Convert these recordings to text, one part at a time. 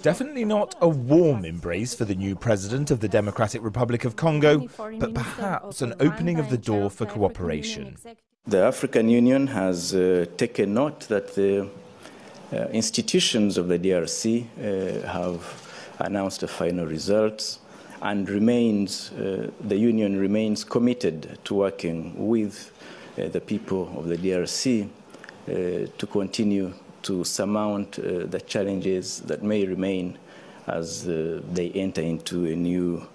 Definitely not a warm embrace for the new president of the Democratic Republic of Congo, but perhaps an opening of the door for cooperation. The African Union has taken note that the institutions of the DRC have announced the final results, and the Union remains committed to working with the people of the DRC to continue to surmount the challenges that may remain as they enter into a new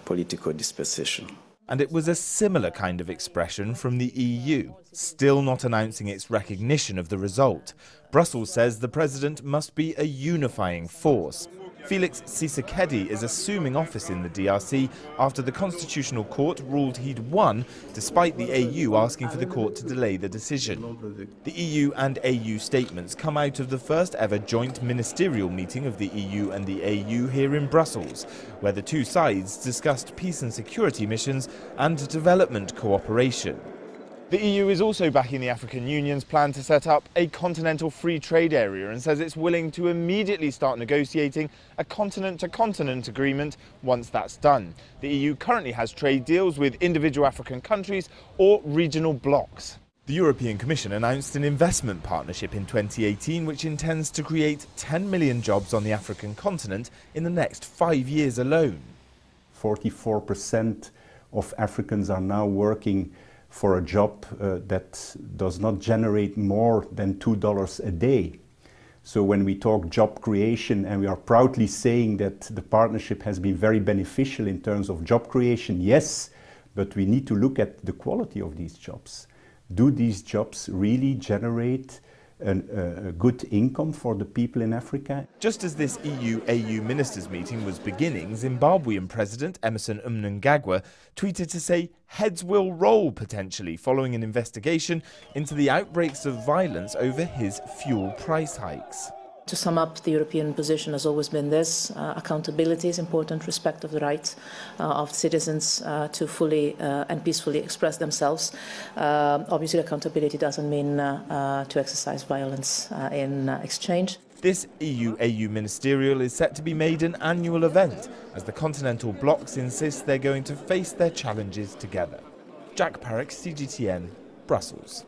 political dispensation. And it was a similar kind of expression from the EU, still not announcing its recognition of the result. Brussels says the president must be a unifying force. Felix Tshisekedi is assuming office in the DRC after the Constitutional Court ruled he'd won, despite the AU asking for the court to delay the decision. The EU and AU statements come out of the first ever joint ministerial meeting of the EU and the AU here in Brussels, where the two sides discussed peace and security missions and development cooperation. The EU is also backing the African Union's plan to set up a continental free trade area and says it's willing to immediately start negotiating a continent-to-continent agreement once that's done. The EU currently has trade deals with individual African countries or regional blocs. The European Commission announced an investment partnership in 2018 which intends to create 10 million jobs on the African continent in the next 5 years alone. 44% of Africans are now working for a job that does not generate more than $2 a day. So when we talk job creation, and we are proudly saying that the partnership has been very beneficial in terms of job creation, yes, but we need to look at the quality of these jobs. Do these jobs really generate a good income for the people in Africa? Just as this EU-AU ministers' meeting was beginning, Zimbabwean President Emmerson Mnangagwa tweeted to say heads will roll potentially following an investigation into the outbreaks of violence over his fuel price hikes. To sum up, the European position has always been this. Accountability is important, respect of the rights of citizens to fully and peacefully express themselves. Obviously, accountability doesn't mean to exercise violence in exchange. This EU-AU ministerial is set to be made an annual event, as the continental blocs insist they're going to face their challenges together. Jack Parrick, CGTN, Brussels.